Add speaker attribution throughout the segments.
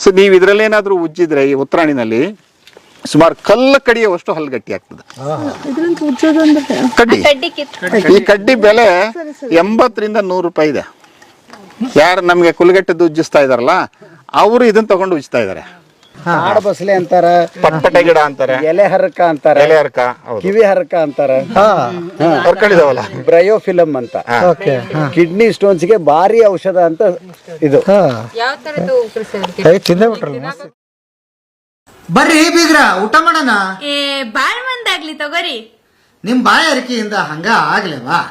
Speaker 1: So ನೀವು ಇದ್ರಲ್ಲೇನಾದ್ರೂ ಉಜ್ಜಿದ್ರೆ ಈ ಉತ್ತರಾಣಿನಲ್ಲಿ ಸುಮಾರು ಕಲ್ಲು ಕಡಿಯುವಷ್ಟು ಹಲ್ಲು ಗಟ್ಟಿ ಆಗ್ತದೆ. ಕಡ್ಡಿ ಈ ಕಡ್ಡಿ ಬೆಲೆ 80 ರಿಂದ 100 ರೂಪಾಯಿ ಇದೆ. ಯಾರು ನಮ್ಗೆ ಕುಲಗಟ್ಟದ್ದು ಉಜ್ಜಿಸ್ತಾ ಇದಾರಲ್ಲ ಅವರು ಇದನ್ನ ತಗೊಂಡು ಉಜ್ತಾ ಇದಾರೆ.
Speaker 2: ಆಡ ಬಸಳೆ ಅಂತಾರ,
Speaker 1: ಪಟ್ಟೆ ಗಿಡ ಅಂತಾರೆ,
Speaker 2: ಎಲೆ ಹರಕ ಅಂತಾರ,
Speaker 1: ಎಲೆ ಹರಕ,
Speaker 2: ಕಿವಿ ಹರಕ ಅಂತಾರ,
Speaker 1: ಹೊರ್ಕಳಿದಾವಲ್ಲ
Speaker 2: ಬ್ರಯೋಫಿಲಮ್ ಅಂತ, ಕಿಡ್ನಿ ಸ್ಟೋನ್ಸ್ ಗೆ ಭಾರಿ ಔಷಧ ಅಂತ ಇದು.
Speaker 3: ಬರ್ರಿ ಬೀಗ್ರ ಊಟ ಮಾಡೋಣ.
Speaker 4: ಬಾಳ್ ಮಂದಾಗ್ಲಿ ತಗೋರಿ.
Speaker 3: ನಿಮ್ ಬಾಯ ಅರಿಕೆಯಿಂದ ಹಂಗ ಆಗ್ಲೇವಾ?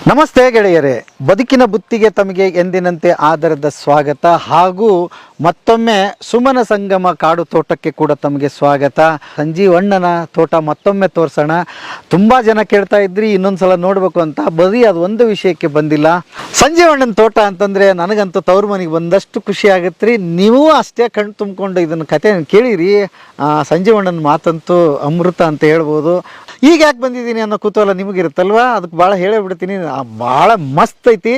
Speaker 5: ನಮಸ್ತೆ ಗೆಳೆಯರೇ, ಬದುಕಿನ ಬುತ್ತಿಗೆ ತಮಗೆ ಎಂದಿನಂತೆ ಆದರದ ಸ್ವಾಗತ. ಹಾಗೂ ಮತ್ತೊಮ್ಮೆ ಸುಮನ ಸಂಗಮ ಕಾಡು ತೋಟಕ್ಕೆ ಕೂಡ ತಮಗೆ ಸ್ವಾಗತ. ಸಂಜೀವಣ್ಣನ ತೋಟ ಮತ್ತೊಮ್ಮೆ ತೋರಿಸೋಣ. ತುಂಬ ಜನ ಕೇಳ್ತಾ ಇದ್ರಿ ಇನ್ನೊಂದ್ಸಲ ನೋಡಬೇಕು ಅಂತ. ಬರೀ ಅದು ಒಂದು ವಿಷಯಕ್ಕೆ ಬಂದಿಲ್ಲ. ಸಂಜೀವಣ್ಣನ ತೋಟ ಅಂತಂದರೆ ನನಗಂತೂ ತವ್ರ ಮನೆಗೆ ಬಂದಷ್ಟು ಖುಷಿ ಆಗುತ್ತೆ ರೀ. ನೀವು ಅಷ್ಟೇ ಕಣ್ಣು ತುಂಬಿಕೊಂಡು ಇದನ್ನು ಕತೆ ಕೇಳಿರಿ. ಸಂಜೀವಣ್ಣನ ಮಾತಂತೂ ಅಮೃತ ಅಂತ ಹೇಳ್ಬೋದು. ಈಗ ಯಾಕೆ ಬಂದಿದ್ದೀನಿ ಅನ್ನೋ ಕುತೂಹಲ ನಿಮಗಿರುತ್ತಲ್ವ, ಅದಕ್ಕೆ ಭಾಳ ಹೇಳಿಬಿಡ್ತೀನಿ. ಭಾಳ ಮಸ್ತ್ ಐತಿ.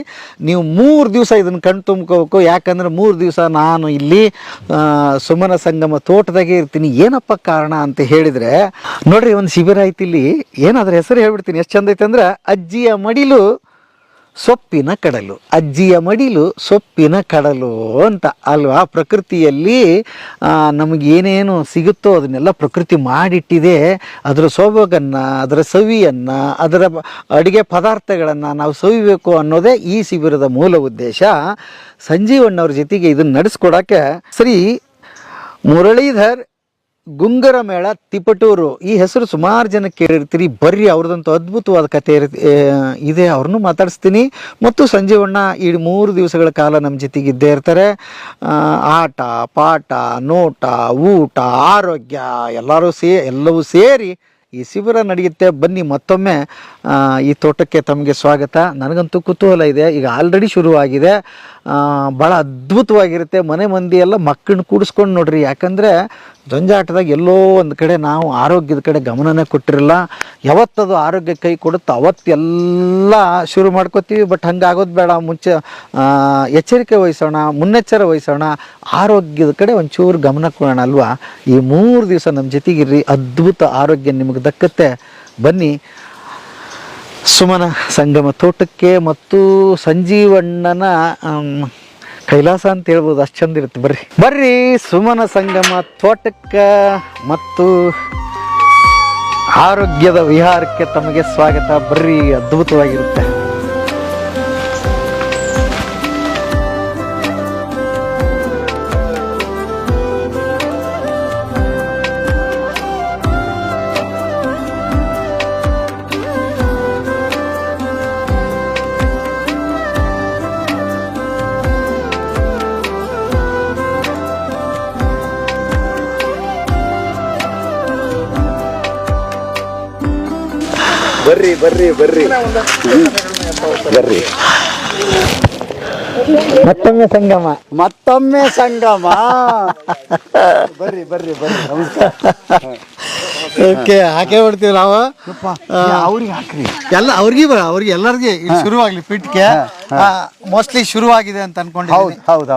Speaker 5: ನೀವು 3 ದಿವಸ ಇದನ್ನು ಕಣ್ ತುಂಬ್ಕೋಬೇಕು. ಯಾಕಂದ್ರೆ 3 ದಿವಸ ನಾನು ಇಲ್ಲಿ ಸುಮನ ಸಂಗಮ ತೋಟದಾಗೆ ಇರ್ತೀನಿ. ಏನಪ್ಪ ಕಾರಣ ಅಂತ ಹೇಳಿದರೆ ನೋಡ್ರಿ, ಒಂದು ಶಿಬಿರ ಐತಿ ಇಲ್ಲಿ. ಏನಾದ್ರೆ ಹೆಸರು ಹೇಳ್ಬಿಡ್ತೀನಿ, ಎಷ್ಟು ಚಂದ ಐತೆ ಅಂದ್ರೆ ಅಜ್ಜಿಯ ಮಡಿಲು ಸೊಪ್ಪಿನ ಕಡಲು, ಅಜ್ಜಿಯ ಮಡಿಲು ಸೊಪ್ಪಿನ ಕಡಲು ಅಂತ ಅಲ್ವಾ. ಪ್ರಕೃತಿಯಲ್ಲಿ ನಮಗೇನೇನು ಸಿಗುತ್ತೋ ಅದನ್ನೆಲ್ಲ ಪ್ರಕೃತಿ ಮಾಡಿಟ್ಟಿದೆ. ಅದರ ಸೊಬಗನ್ನು, ಅದರ ಸವಿಯನ್ನು, ಅದರ ಅಡುಗೆ ಪದಾರ್ಥಗಳನ್ನು ನಾವು ಸವಿಬೇಕು ಅನ್ನೋದೇ ಈ ಶಿಬಿರದ ಮೂಲ ಉದ್ದೇಶ. ಸಂಜೀವಣ್ಣವ್ರ ಜೊತೆಗೆ ಇದನ್ನು ನಡೆಸ್ಕೊಡೋಕ್ಕೆ ಶ್ರೀ ಮುರಳೀಧರ್ ಗುಂಗರ ಮೇಳ ತಿಪಟೂರು, ಈ ಹೆಸರು ಸುಮಾರು ಜನ ಕೇಳಿರ್ತೀರಿ. ಬರ್ರಿ, ಅವ್ರದ್ದಂತೂ ಅದ್ಭುತವಾದ ಕತೆ ಇದೆ. ಅವ್ರನ್ನೂ ಮಾತಾಡಿಸ್ತೀನಿ. ಮತ್ತು ಸಂಜೀವಣ್ಣ ಈ 3 ದಿವಸಗಳ ಕಾಲ ನಮ್ಮ ಜೊತೆಗೆ ಇದ್ದೇ ಇರ್ತಾರೆ. ಆಟ ಪಾಠ, ನೋಟ, ಊಟ, ಆರೋಗ್ಯ ಎಲ್ಲವೂ ಸೇರಿ ಈ ಶಿಬಿರ ನಡೆಯುತ್ತೆ. ಬನ್ನಿ, ಮತ್ತೊಮ್ಮೆ ಈ ತೋಟಕ್ಕೆ ತಮಗೆ ಸ್ವಾಗತ. ನನಗಂತೂ ಕುತೂಹಲ ಇದೆ. ಈಗ ಆಲ್ರೆಡಿ ಶುರುವಾಗಿದೆ. ಭಾಳ ಅದ್ಭುತವಾಗಿರುತ್ತೆ. ಮನೆ ಮಂದಿ ಎಲ್ಲ ಮಕ್ಕಳನ್ನ ಕೂಡಿಸ್ಕೊಂಡು ನೋಡ್ರಿ. ಯಾಕಂದರೆ ಜಂಜಾಟದಾಗ ಎಲ್ಲೋ ಒಂದು ಕಡೆ ನಾವು ಆರೋಗ್ಯದ ಕಡೆ ಗಮನನೇ ಕೊಟ್ಟಿರಲ್ಲ. ಯಾವತ್ತದು ಆರೋಗ್ಯ ಕೈ ಕೊಡುತ್ತೋ ಅವತ್ತೆಲ್ಲ ಶುರು ಮಾಡ್ಕೋತೀವಿ. ಬಟ್ ಹಂಗಾಗೋದು ಬೇಡ. ಮುಂಚೆ ಎಚ್ಚರಿಕೆ ವಹಿಸೋಣ, ಮುನ್ನೆಚ್ಚರ ವಹಿಸೋಣ, ಆರೋಗ್ಯದ ಕಡೆ ಒಂಚೂರು ಗಮನ ಕೊಡೋಣ ಅಲ್ವಾ. ಈ 3 ದಿವಸ ನಮ್ಮ ಜೊತೆಗಿರ್ರಿ. ಅದ್ಭುತ ಆರೋಗ್ಯ ನಿಮಗೆ ದಕ್ಕತ್ತೆ. ಬನ್ನಿ ಸುಮನ ಸಂಗಮ ತೋಟಕ್ಕೆ. ಮತ್ತು ಸಂಜೀವಣ್ಣನ ಕೈಲಾಸ ಅಂತ ಹೇಳ್ಬೋದು, ಅಷ್ಟು ಚಂದ ಇರುತ್ತೆ. ಬರ್ರಿ ಸುಮನ ಸಂಗಮ ತೋಟಕ್ಕೆ ಮತ್ತು ಆರೋಗ್ಯದ ವಿಹಾರಕ್ಕೆ ತಮಗೆ ಸ್ವಾಗತ. ಬರ್ರಿ, ಅದ್ಭುತವಾಗಿರುತ್ತೆ.
Speaker 2: ಬರ್ರಿ ಬರ್ರಿ ಬರ್ರಿ ಬರ್ರಿ.
Speaker 5: ಮತ್ತೊಮ್ಮೆ ಸಂಗಮ,
Speaker 2: ಮತ್ತೊಮ್ಮೆ ಸಂಗಮ. ಬರ್ರಿ ಬರ್ರಿ ಬರ್ರಿ. ನಮಸ್ಕಾರ.
Speaker 5: ಓಕೆ, ಹಾಕೇ ಬಿಡ್ತೀವಿ ನಾವು.
Speaker 2: ಅವ್ರಿಗೆ ಹಾಕ್ರಿ.
Speaker 5: ಅವ್ರಿಗೆ ಎಲ್ಲರಿಗೆ ಶುರುವಾಗಲಿ. ಪಿಟ್ಗೆ ಮೋಸ್ಟ್ಲಿ ಶುರುವಾಗಿದೆ ಅಂತ ಅನ್ಕೊಂಡಿದ್ದೀನಿ.
Speaker 2: ಹೌದು.